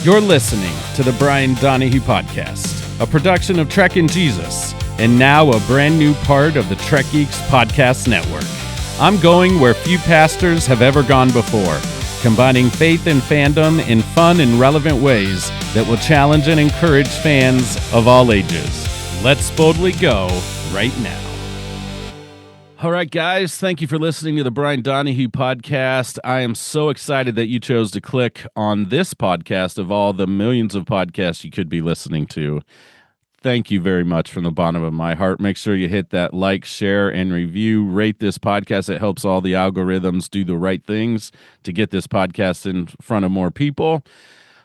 You're listening to the Brian Donahue Podcast, a production of Trek Jesus, and now a brand new part of the Trek Geeks Podcast Network. I'm going where few pastors have ever gone before, combining faith and fandom in fun and relevant ways that will challenge and encourage fans of all ages. Let's boldly go right now. All right, guys, thank you for listening to the Brian Donahue Podcast. I am so excited that you chose to click on this podcast of all the millions of podcasts you could be listening to. Thank you very much from the bottom of my heart. Make sure you hit that like, share, and review. Rate this podcast. It helps all the algorithms do the right things to get this podcast in front of more people.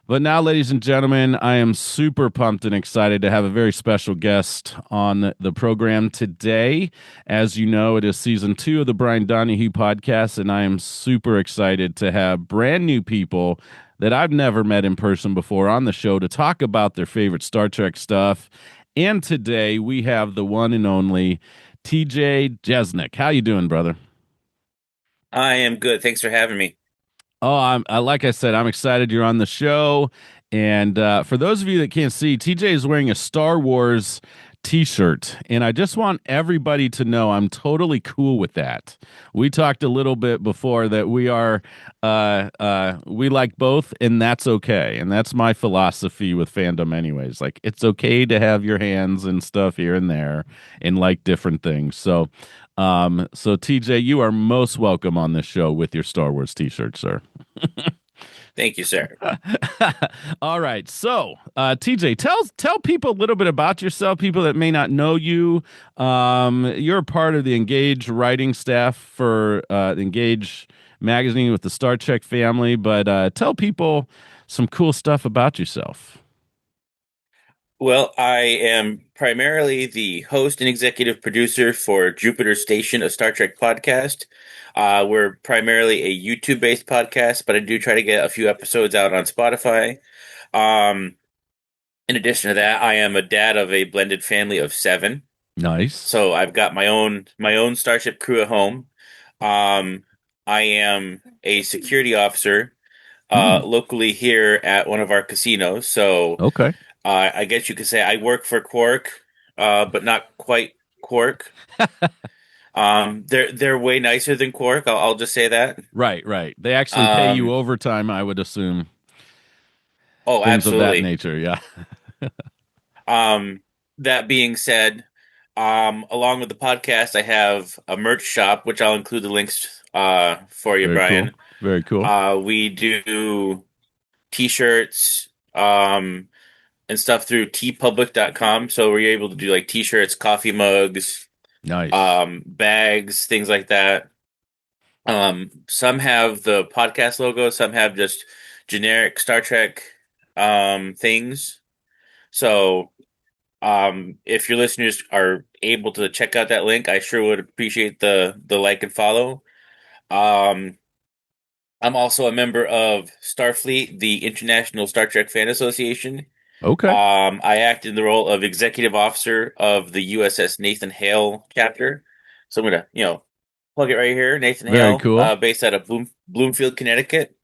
But now, ladies and gentlemen, I am super pumped and excited to have a very special guest on the program today. As you know, it is season 2 of the Brian Donahue Podcast, and I am super excited to have brand new people that I've never met in person before on the show to talk about their favorite Star Trek stuff. And today we have the one and only TJ Jeznach. How you doing, brother? I am good. Thanks for having me. Oh, like I said, I'm excited you're on the show. And for those of you that can't see, TJ is wearing a Star Wars t-shirt. And I just want everybody to know I'm totally cool with that. We talked a little bit before that we like both, and that's okay. And that's my philosophy with fandom anyways. Like, it's okay to have your hands and stuff here and there and like different things. So TJ, you are most welcome on this show with your Star Wars t-shirt, sir. Thank you, sir. All right. So, TJ, tell people a little bit about yourself, people that may not know you. You're a part of the Engage writing staff for Engage magazine with the Star Trek family, but tell people some cool stuff about yourself. Well, I am primarily the host and executive producer for Jupiter Station, a Star Trek podcast. We're primarily a YouTube-based podcast, but I do try to get a few episodes out on Spotify. In addition to that, I am a dad of a blended family of 7. Nice. So I've got my own Starship crew at home. I am a security officer locally here at one of our casinos. So okay. I guess you could say I work for Quark, but not quite Quark. They're way nicer than Quark. I'll just say that. Right. They actually pay you overtime, I would assume. Oh, things absolutely. Of that nature, yeah. That being said, along with the podcast, I have a merch shop, which I'll include the links for you, Brian. Cool. Very cool. We do t-shirts, and stuff through tpublic.com. So we're able to do like t-shirts, coffee mugs, nice, bags, things like that. Some have the podcast logo, some have just generic Star Trek things. So if your listeners are able to check out that link, I sure would appreciate the like and follow. I'm also a member of Starfleet, the International Star Trek Fan Association. Okay. I act in the role of executive officer of the USS Nathan Hale chapter. So I'm going to, plug it right here. Nathan Hale, cool. Based out of Bloomfield, Connecticut.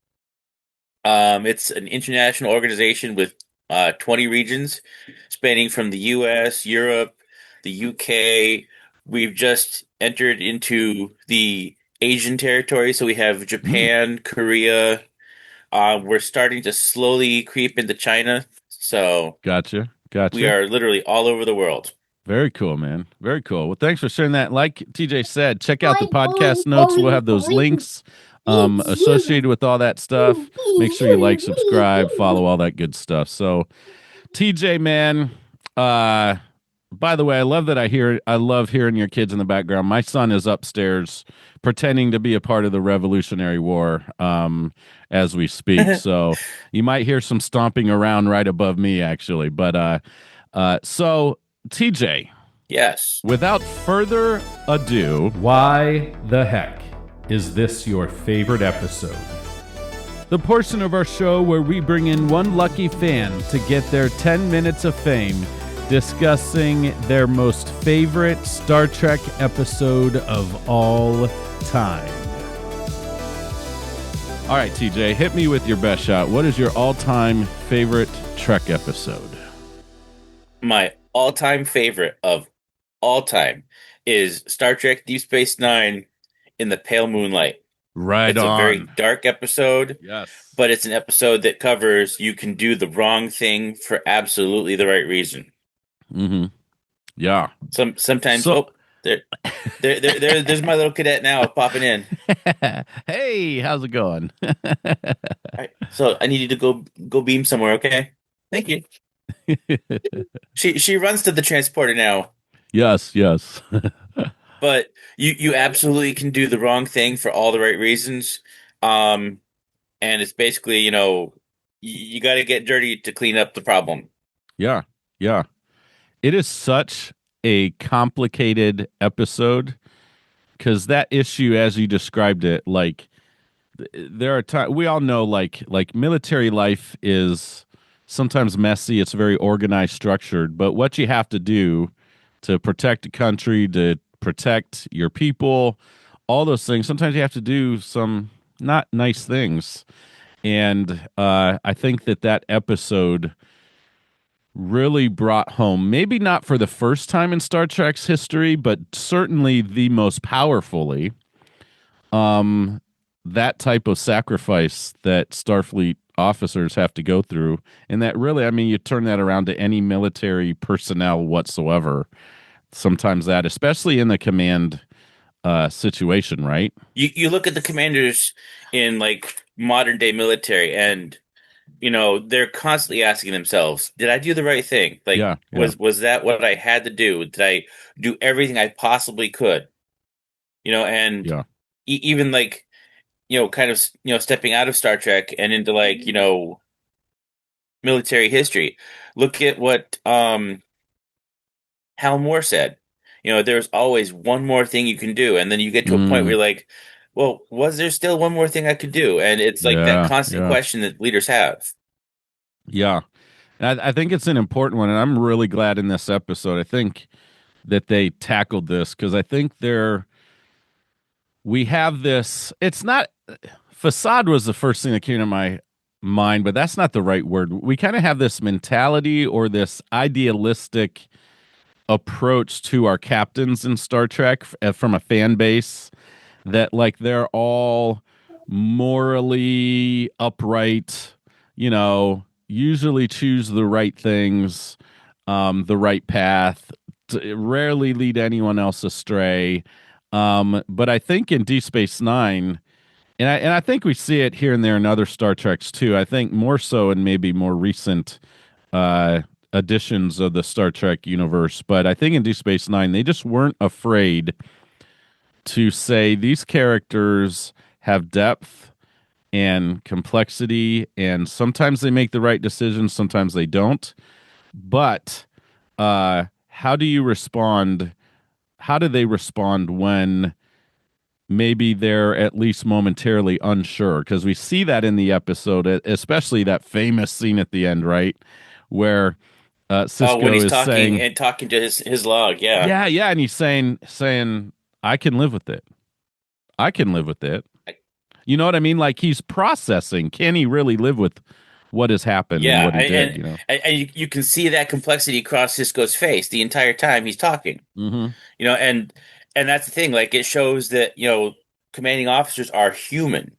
It's an international organization with 20 regions spanning from the US, Europe, the UK. We've just entered into the Asian territory. So we have Japan, Korea. We're starting to slowly creep into China. So gotcha. We are literally all over the world. Very cool, man. Very cool. Well, thanks for sharing that. Like TJ said, check out the podcast notes. We'll have those links associated with all that stuff. Make sure you like, subscribe, follow all that good stuff. So, TJ, man, by the way, I love hearing your kids in the background. My son is upstairs pretending to be a part of the Revolutionary War as we speak. So you might hear some stomping around right above me, actually. But so, TJ. Yes. Without further ado, why the heck is this your favorite episode? The portion of our show where we bring in one lucky fan to get their 10 minutes of fame discussing their most favorite Star Trek episode of all time. All right, TJ, hit me with your best shot. What is your all-time favorite Trek episode? My all-time favorite of all time is Star Trek Deep Space Nine in the pale moonlight. Right It's a very on. dark episode, Yes. but it's an episode that covers you can do the wrong thing for absolutely the right reason. Mm-hmm. Yeah. Sometimes So, there's my little cadet now popping in. hey, how's it going? All right, so I need you to go beam somewhere, okay? Thank you. She runs to the transporter now, Yes, yes. but you absolutely can do the wrong thing for all the right reasons. Um, and it's basically, you got to get dirty to clean up the problem. Yeah, yeah. It is such a complicated episode because that issue, as you described it, like there are times we all know, like military life is sometimes messy. It's very organized, structured, but what you have to do to protect the country, to protect your people, all those things. Sometimes you have to do some not nice things, and I think that episode really brought home, maybe not for the first time in Star Trek's history, but certainly the most powerfully, um, that type of sacrifice that Starfleet officers have to go through. And that really, I mean, you turn that around to any military personnel whatsoever. Sometimes that, especially in the command situation, right? You look at the commanders in like modern day military, and they're constantly asking themselves, did I do the right thing? Like, Yeah, yeah, was that what I had to do? Did I do everything I possibly could? And yeah. even like, kind of, stepping out of Star Trek and into like, military history. Look at what Hal Moore said. There's always one more thing you can do, and then you get to a point where Mm, you're like, well, was there still one more thing I could do? And it's like that yeah, constant yeah, question that leaders have. yeah. And I think it's an important one, and I'm really glad in this episode. I think that they tackled this because I think we have this. It's not facade was the first thing that came to my mind, but that's not the right word. We kind of have this mentality or this idealistic approach to our captains in Star Trek from a fan base that like they're all morally upright, usually choose the right things, the right path, rarely lead anyone else astray. But I think in Deep Space Nine, and I think we see it here and there in other Star Treks too. I think more so in maybe more recent uh, editions of the Star Trek universe. But I think in Deep Space Nine, they just weren't afraid to say these characters have depth and complexity, and sometimes they make the right decisions, sometimes they don't. But how do you respond? How do they respond when maybe they're at least momentarily unsure? Because we see that in the episode, especially that famous scene at the end, right? Where Oh, when Cisco he's is saying, talking to his log, yeah. yeah, yeah, and he's saying, I can live with it. I can live with it. You know what I mean? Like he's processing. Can he really live with what has happened and Yeah, what he did? and you can see that complexity across Cisco's face the entire time he's talking. Mm-hmm. And that's the thing. Like it shows that commanding officers are human, not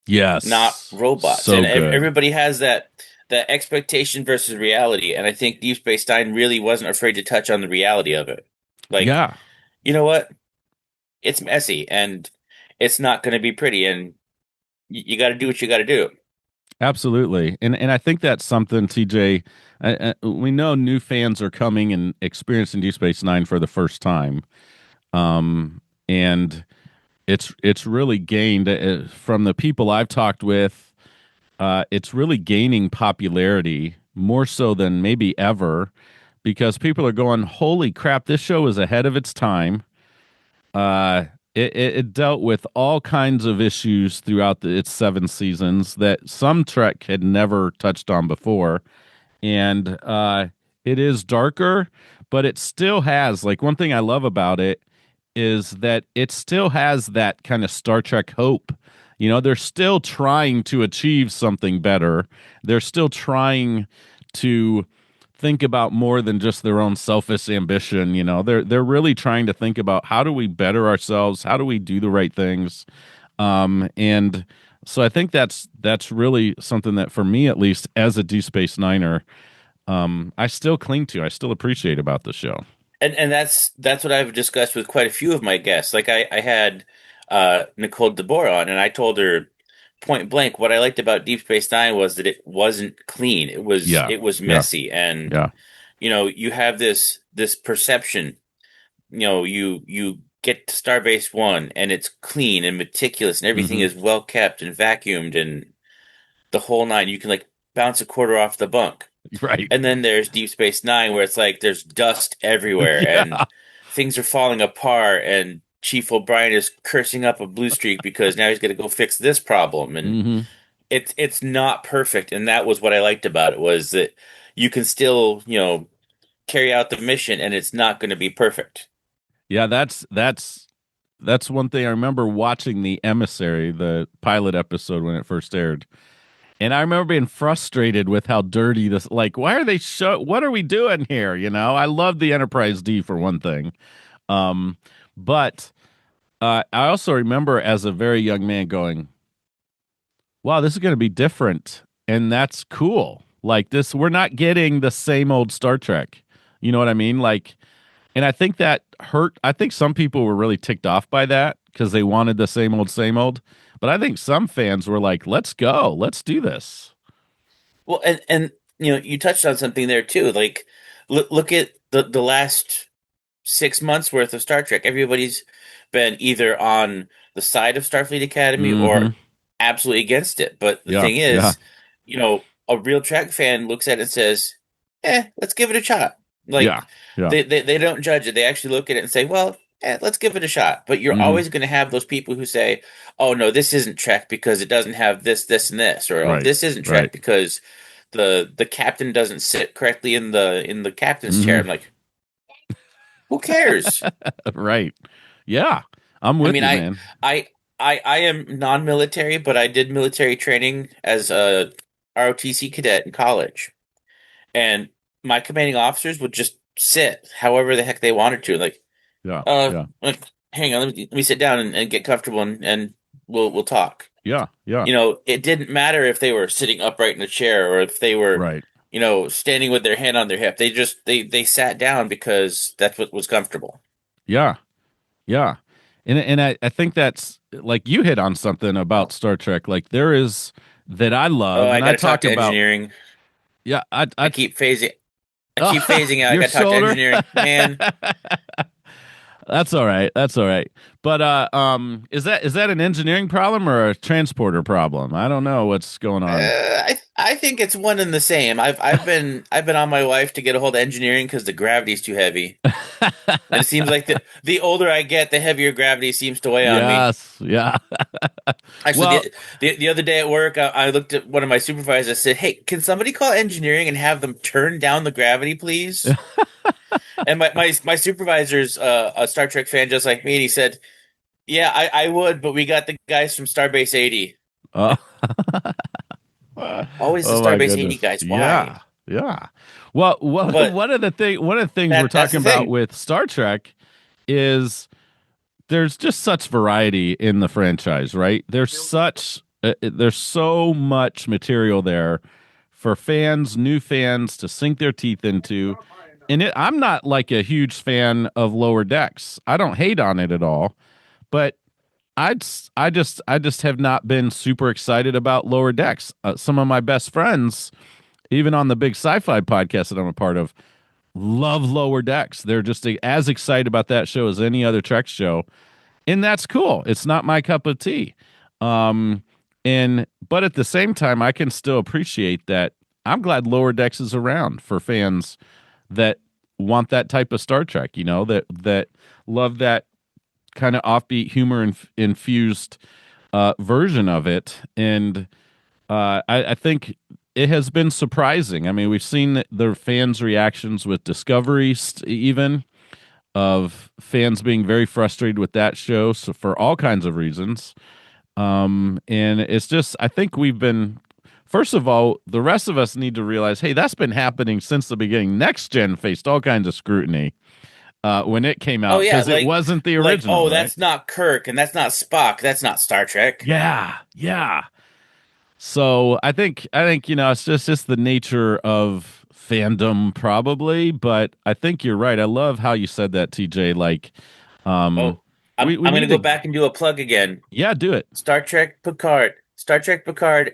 Yes, robots, so and good. everybody has that expectation versus reality. And I think Deep Space Nine really wasn't afraid to touch on the reality of it. Like, Yeah, you know what? It's messy and it's not going to be pretty, and you got to do what you got to do. absolutely. And I think that's something, TJ. We know new fans are coming and experiencing Deep Space Nine for the first time, and it's really gained from the people I've talked with. It's really gaining popularity more so than maybe ever because people are going, "Holy crap! This show is ahead of its time." It dealt with all kinds of issues throughout its 7 seasons that some Trek had never touched on before, and it is darker, but it still has like one thing I love about it is that it still has that kind of Star Trek hope You know, they're still trying to achieve something better. They're still trying to think about more than just their own selfish ambition. You know, they're really trying to think about how do we better ourselves, how do we do the right things, and so I think that's really something that, for me at least, as a Deep Space Niner, I still cling to, I still appreciate about the show. And that's what I've discussed with quite a few of my guests. Like I had Nicole DeBoer on, and I told her point blank what I liked about Deep Space Nine was that it wasn't clean. Yeah, It was yeah, messy, and yeah. you have this perception. You get to Starbase One, and it's clean and meticulous, and everything Hmm. is well kept and vacuumed, and the whole nine. You can like bounce a quarter off the bunk. Right. And then there's Deep Space Nine, where it's like there's dust everywhere and Yeah. things are falling apart, and Chief O'Brien is cursing up a blue streak because now he's got to go fix this problem, and Hmm. it's not perfect. And that was what I liked about it, was that you can still carry out the mission, and it's not going to be perfect. Yeah, that's one thing. I remember watching The Emissary, the pilot episode, when it first aired. And I remember being frustrated with how dirty this, like, why are they what are we doing here? You know, I love the Enterprise D for one thing. Um, but I also remember as a very young man going, wow, this is going to be different. And that's cool. Like this, we're not getting the same old Star Trek. You know what I mean? Like, and I think that hurt. I think some people were really ticked off by that because they wanted the same old, same old. But I think some fans were like, let's go, let's do this. Well, and you touched on something there too. Like, look at the last 6 months worth of Star Trek. Everybody's been either on the side of Starfleet Academy Hmm. or absolutely against it. But the Yeah, thing yeah, is, a real Trek fan looks at it and says, let's give it a shot. yeah, Like, yeah. they don't judge it. They actually look at it and say, well, let's give it a shot. But you're Hmm. always going to have those people who say, oh, no, this isn't Trek because it doesn't have this, this, and this. Or, oh, Right, this isn't right. Trek because the captain doesn't sit correctly in the captain's chair. I'm Hmm. like, who cares? Right. Yeah, I'm I with mean, you, man. I, I am non-military, but I did military training as a ROTC cadet in college, and my commanding officers would just sit however the heck they wanted to. Like, Yeah, yeah, like, hang on, let me sit down and get comfortable, and we'll talk. yeah, yeah. It didn't matter if they were sitting upright in a chair or if they were, Right. standing with their hand on their hip. They just they sat down because that's what was comfortable. Yeah, yeah. And I think that's like you hit on something about Star Trek. Like there is that I Oh, love, I and got I to talk talk to about. engineering. Yeah, I keep phasing. I keep oh, phasing out. I your got to talk to shoulder. engineering. Man, That's all right. That's all right. But is that an engineering problem or a transporter problem? I don't know what's going on. I think it's one and the same. I've been on my wife to get a hold of engineering because the gravity's too heavy, and it seems like the older I get, the heavier gravity seems to weigh on me. Yes. Yeah. Actually, Well, the other day at work, I looked at one of my supervisors. I said, "Hey, can somebody call engineering and have them turn down the gravity, please?" And my supervisor's a Star Trek fan just like me, and he said, "Yeah, I would, but we got the guys from Starbase 80. uh, Always the oh my Starbase 80 goodness. guys. Why?" Yeah. Yeah. Well, But one of the things we're that's talking the about thing. with Star Trek is there's just such variety in the franchise, right? There's so much material there for fans, new fans to sink their teeth into. And I'm not like a huge fan of Lower Decks. I don't hate on it at all, but I just have not been super excited about Lower Decks. Some of my best friends, even on the big sci-fi podcast that I'm a part of, love Lower Decks. They're just as excited about that show as any other Trek show, and that's cool. It's not my cup of tea. Um, and but at the same time, I can still appreciate that. I'm glad Lower Decks is around for fans that want that type of Star Trek. You know, that love that kind of offbeat humor infused version of it. And I think it has been surprising. I mean, we've seen the fans' reactions with Discovery, even of fans being very frustrated with that show, so for all kinds of reasons. And it's just, I think we've been, first of all, the rest of us need to realize, hey, that's been happening since the beginning. Next Gen faced all kinds of scrutiny when it came Oh out yeah, because it wasn't the original, oh, right? that's not Kirk and that's not Spock. That's not Star Trek. Yeah, yeah. So I think it's just the nature of fandom probably, but I think you're right. I love how you said that, TJ. Like, um, Oh, we I'm gonna need go to, back and do a plug again. yeah, do it. Star Trek Picard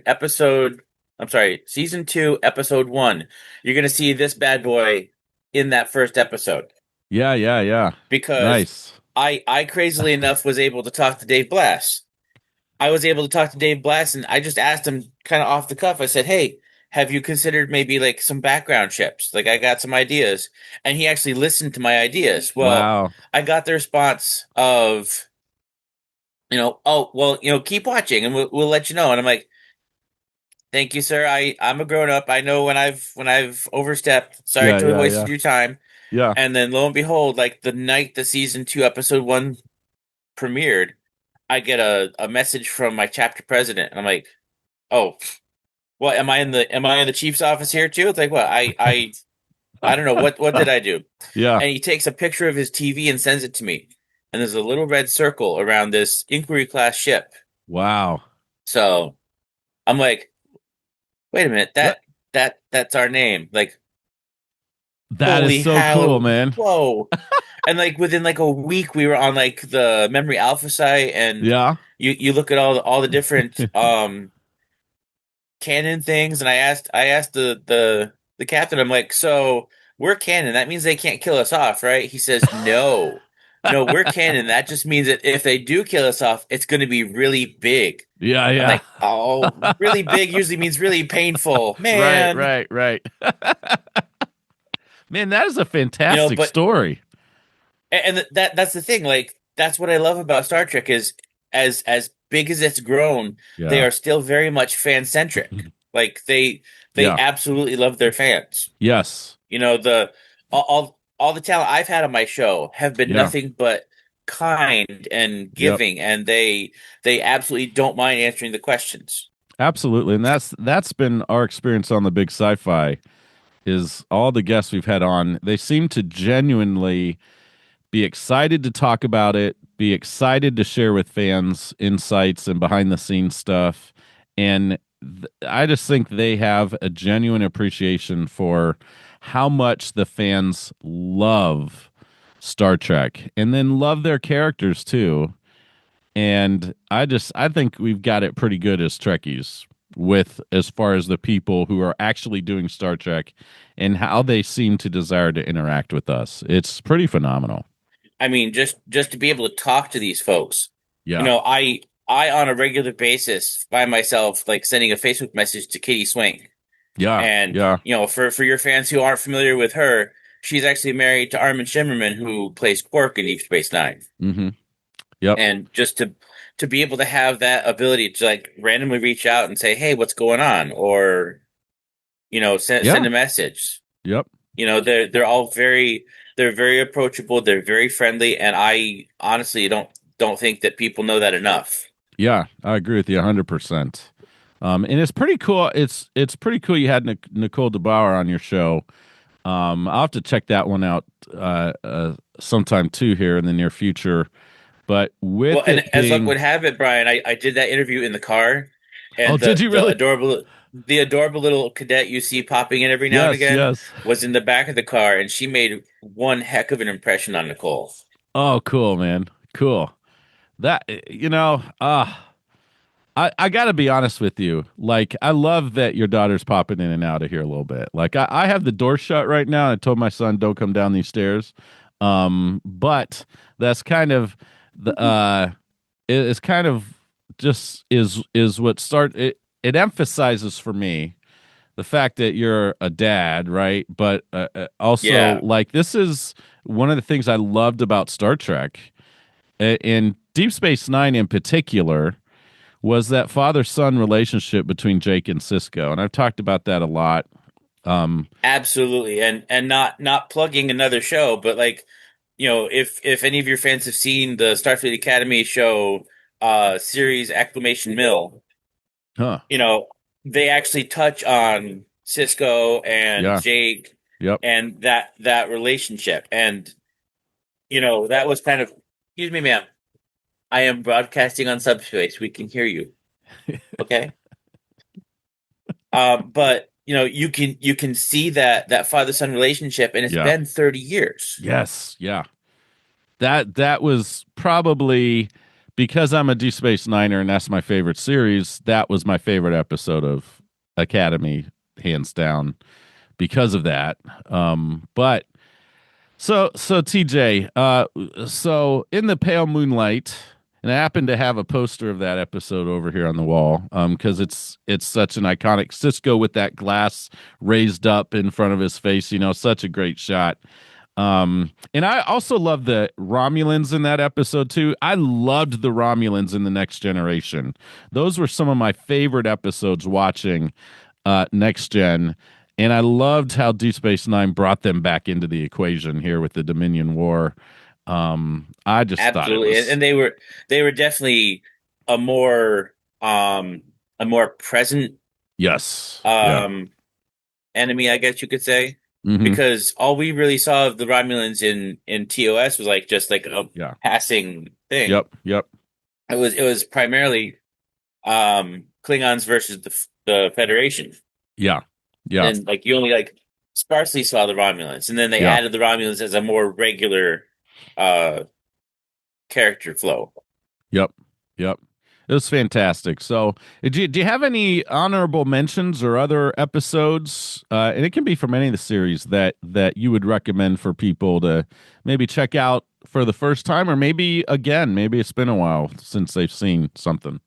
episode. I'm sorry, season 2, episode 1. You're gonna see this bad boy in that first episode Yeah, yeah, yeah. because Nice. I crazily enough was able to talk to Dave Blass. I was able to talk to Dave Blass, and I just asked him kind of off the cuff. I said, "Hey, have you considered maybe like some background chips? Like I got some ideas." And he actually listened to my ideas. Well, Wow. I got the response of, "Oh, well, keep watching and we'll let you know." And I'm like, "Thank you, sir. I'm a grown up. I know when I've overstepped. Sorry Yeah, to have yeah, wasted yeah, your time." yeah. And then lo and behold, like the night the season 2 episode 1 premiered, I get a message from my chapter president. And I'm like, "Oh, what am I in the chief's office here too?" It's like, what? I don't know what did I do? Yeah. And he takes a picture of his TV and sends it to me. And there's a little red circle around this Inquiry class ship. Wow. So I'm like, wait a minute, That that's our name. Like, that is holy so cool, hell, man. whoa. And like within like a week we were on like the Memory Alpha site, and Yeah. you look at all the different canon things, and I asked the captain. I'm like, so we're canon. That means they can't kill us off, right? He says, no, no, we're canon. That just means that if they do kill us off, it's going to be really big. Yeah, I'm yeah. like, oh, really big usually means really painful, Right, man. right, right. Man, that is a fantastic But story. and that's the thing. Like, that's what I love about Star Trek is as big as it's grown, they Yeah. are still very much fan centric. Like they Yeah. absolutely love their fans. Yes. The all the talent I've had on my show have been Yeah. nothing but kind and Yep. giving, and they absolutely don't mind answering the questions. Absolutely. And that's been our experience on the big sci-fi is all the guests we've had on, they seem to genuinely be excited to talk about it, be excited to share with fans insights and behind the scenes stuff. And I just think they have a genuine appreciation for how much the fans love Star Trek and then love their characters too. And I think we've got it pretty good as Trekkies with as far as the people who are actually doing Star Trek and how they seem to desire to interact with us. It's pretty phenomenal. I mean, just to be able to talk to these folks. Yeah. I on a regular basis find myself like sending a Facebook message to Katie Swing. Yeah. And Yeah. for your fans who aren't familiar with her, she's actually married to Armin Shimmerman, who plays Quark in Deep Space Nine. Mm-hmm. Yep. And just to be able to have that ability to like randomly reach out and say, "Hey, what's going on?" or send Yeah. a message. Yep. They're all they're very approachable, they're very friendly, and I honestly don't think that people know that enough. Yeah. I agree with you 100%. And it's pretty cool. It's pretty cool you had Nicole DeBauer on your show. I'll have to check that one out sometime too here in the near future. But Well, with and it as luck being, would have it, Brian, I did that interview in the car, oh, and did you really? the adorable little cadet you see popping in every now and Yes, again yes. was in the back of the car, and she made one heck of an impression on Nicole. Oh, cool, man. Cool. That I gotta be honest with you. Like, I love that your daughter's popping in and out of here a little bit. Like, I have the door shut right now. And I told my son, "Don't come down these stairs." But that's kind of the it's kind of just is what start it. It emphasizes for me the fact that you're a dad, right? But also, Yeah, like, this is one of the things I loved about Star Trek in Deep Space Nine in particular was that father son relationship between Jake and Cisco, and I've talked about that a lot. absolutely, and not plugging another show, but like if any of your fans have seen the Starfleet Academy show, series Exclamation Mill, Huh. you know, they actually touch on Cisco and Yeah. Jake Yep. and that relationship. And that was kind of, excuse me, ma'am. I am broadcasting on subspace. We can hear you. Okay. But you can see that father son relationship, and it's Yeah. been 30 years. Yes. Yeah. That was probably because I'm a Deep Space Niner and that's my favorite series. That was my favorite episode of Academy, hands down, because of that. But so TJ, so in the pale moonlight, and I happen to have a poster of that episode over here on the wall, because it's such an iconic Cisco with that glass raised up in front of his face. Such a great shot. And I also love the Romulans in that episode too. I loved the Romulans in the Next Generation. Those were some of my favorite episodes watching Next Gen. And I loved how Deep Space Nine brought them back into the equation here with the Dominion War. I just thought it Absolutely. was And they were definitely a more present yes, yeah, um enemy, I guess you could say, mm-hmm. because all we really saw of the Romulans in TOS was like just like a Yeah, passing thing. yep, It was primarily Klingons versus the Federation, yeah, yeah, and like you only like sparsely saw the Romulans, and then they yeah. added the Romulans as a more regular uh character flow. Yep. Yep. It was fantastic. So, do you have any honorable mentions or other episodes? And it can be from any of the series that you would recommend for people to maybe check out for the first time, or maybe again, maybe it's been a while since they've seen something.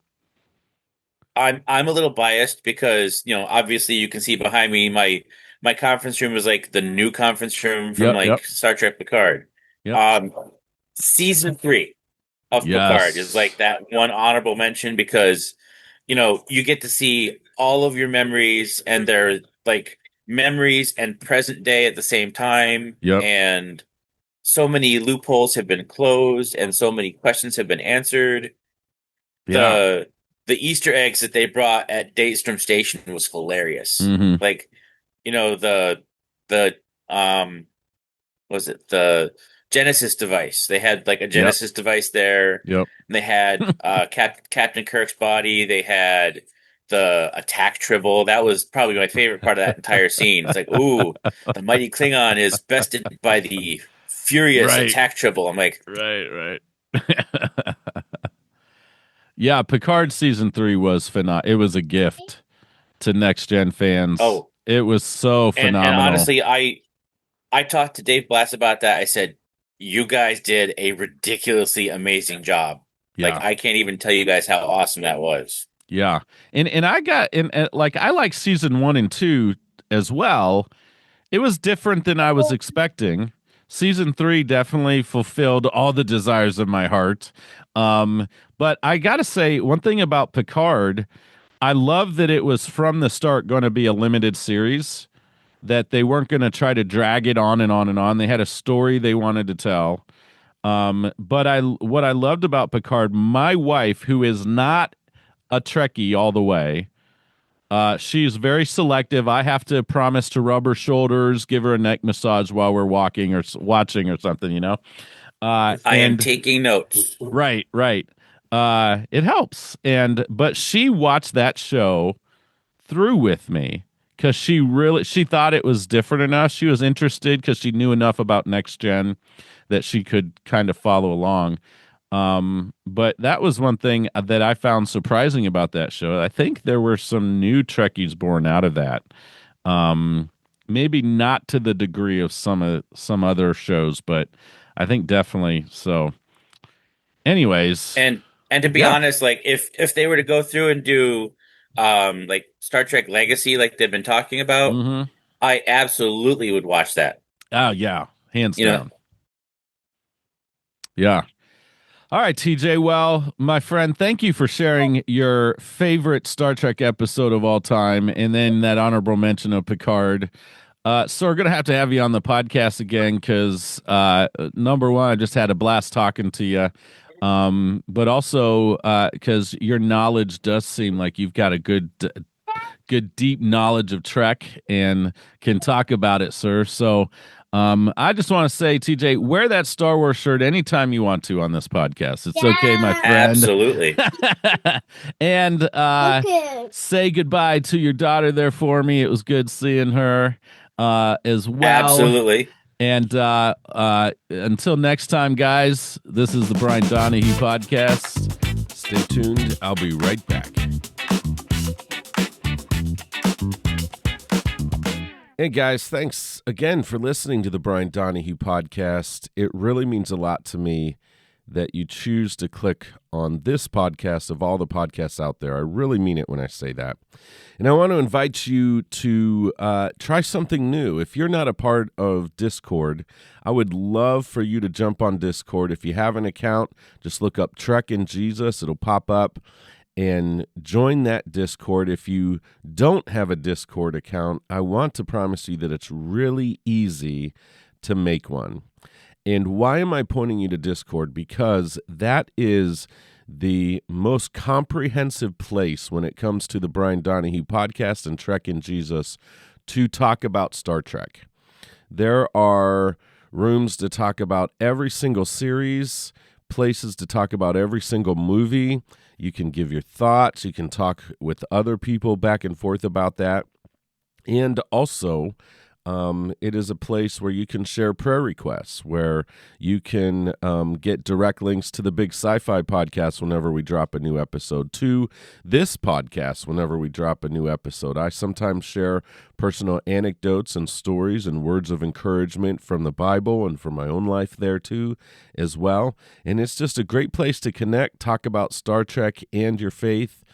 I'm a little biased because obviously you can see behind me my conference room was like the new conference room from Yep. like Star Trek Picard. Yep. Um, season 3 of Picard is Yes. like that one honorable mention because you get to see all of your memories, and they're like memories and present day at the same time, Yep. and so many loopholes have been closed and so many questions have been answered. Yeah. The Easter eggs that they brought at Datestrom Station was hilarious. Mm-hmm. Like, the was it the Genesis device? They had like a Yep. Genesis device there. Yep. And they had Captain Kirk's body. They had the attack tribble. That was probably my favorite part of that entire scene. It's like, ooh, the mighty Klingon is bested by the furious Right. attack tribble. I'm like, Right. Yeah, Picard season 3 was phenomenal. It was a gift to next gen fans. oh, It was so and phenomenal. honestly, I talked to Dave Blass about that. I said, you guys did a ridiculously amazing job. Like, Yeah. I can't even tell you guys how awesome that was. Yeah. And I got and like I like season 1 and 2 as well. It was different than I was expecting. Season 3 definitely fulfilled all the desires of my heart. But I got to say one thing about Picard, I love that it was from the start going to be a limited series, that they weren't going to try to drag it on and on and on. They had a story they wanted to tell. But what I loved about Picard, my wife, who is not a Trekkie all the way, she's very selective. I have to promise to rub her shoulders, give her a neck massage while we're walking or watching or something. I am And taking notes. right. It helps. But she watched that show through with me because she thought it was different enough. She was interested because she knew enough about next gen that she could kind of follow along. But that was one thing that I found surprising about that show. I think there were some new Trekkies born out of that. Maybe not to the degree of some other shows, but I think definitely so. Anyways, And to be yeah. honest, like if they were to go through and do like Star Trek Legacy like they've been talking about, Mm-hmm. I absolutely would watch that. Oh yeah, hands You know, down. Yeah. All right, TJ. Well, my friend, thank you for sharing your favorite Star Trek episode of all time, and then that honorable mention of Picard. So we're gonna have to have you on the podcast again because number one, I just had a blast talking to you. But also because your knowledge does seem like you've got a good deep knowledge of Trek and can talk about it, sir. So I just want to say, TJ, wear that Star Wars shirt anytime you want to on this podcast. It's okay, my friend. Absolutely. And say goodbye to your daughter there for me. It was good seeing her as well. Absolutely. And until next time, guys, this is the Brian Donahue Podcast. Stay tuned. I'll be right back. Hey, guys, thanks again for listening to the Brian Donahue Podcast. It really means a lot to me that you choose to click on this podcast of all the podcasts out there. I really mean it when I say that. And I want to invite you to try something new. If you're not a part of Discord, I would love for you to jump on Discord. If you have an account, just look up Trek and Jesus. It'll pop up. And join that Discord. If you don't have a Discord account, I want to promise you that it's really easy to make one. And why am I pointing you to Discord? Because that is the most comprehensive place when it comes to the Brian Donahue Podcast and Trek and Jesus to talk about Star Trek. There are rooms to talk about every single series, places to talk about every single movie. You can give your thoughts. You can talk with other people back and forth about that. And also, it is a place where you can share prayer requests, where you can get direct links to the Big Sci-Fi podcast whenever we drop a new episode, to this podcast whenever we drop a new episode. I sometimes share personal anecdotes and stories and words of encouragement from the Bible and from my own life there too as well. And it's just a great place to connect, talk about Star Trek and your faith,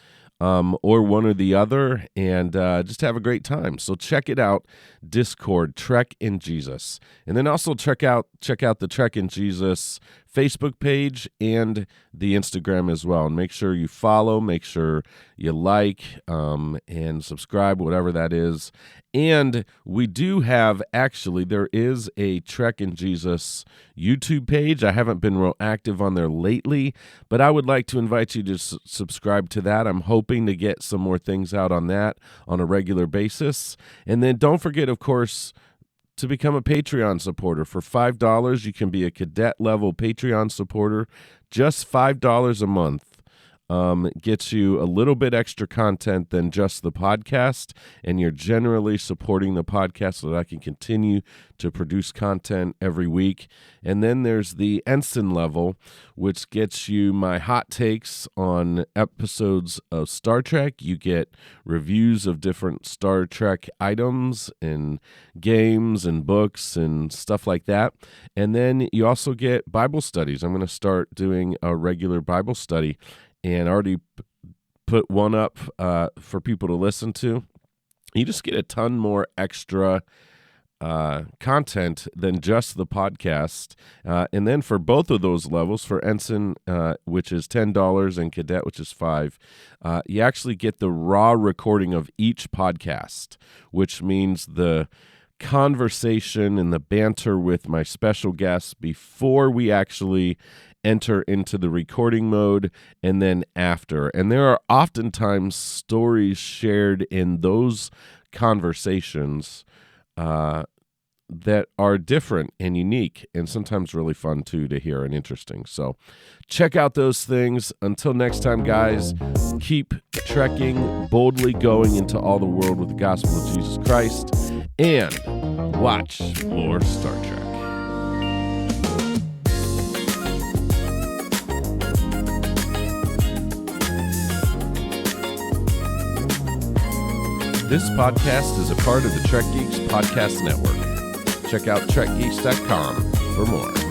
or one or the other, and just have a great time. So check it out, Discord, Trek and Jesus. And then also check out the Trek and Jesus Facebook page and the Instagram as well. And make sure you follow, make sure you like, and subscribe, whatever that is. And we do have, actually, there is a Trek and Jesus YouTube page. I haven't been real active on there lately, but I would like to invite you to subscribe to that. I'm hoping to get some more things out on that on a regular basis. And then don't forget, of course, to become a Patreon supporter. For $5, you can be a cadet level Patreon supporter. Just $5 a month. Gets you a little bit extra content than just the podcast, and you're generally supporting the podcast so that I can continue to produce content every week. And then there's the Ensign level, which gets you my hot takes on episodes of Star Trek. You get reviews of different Star Trek items and games and books and stuff like that. And then you also get Bible studies. I'm going to start doing a regular Bible study, and already put one up for people to listen to. You just get a ton more extra content than just the podcast. And then for both of those levels, for Ensign, which is $10, and Cadet, which is $5, you actually get the raw recording of each podcast, which means the conversation and the banter with my special guests before we actually enter into the recording mode, and then after. And there are oftentimes stories shared in those conversations that are different and unique, and sometimes really fun too to hear and interesting. So check out those things. Until next time, guys, keep trekking, boldly going into all the world with the gospel of Jesus Christ, and watch more Star Trek. This podcast is a part of the Trek Geeks Podcast Network. Check out trekgeeks.com for more.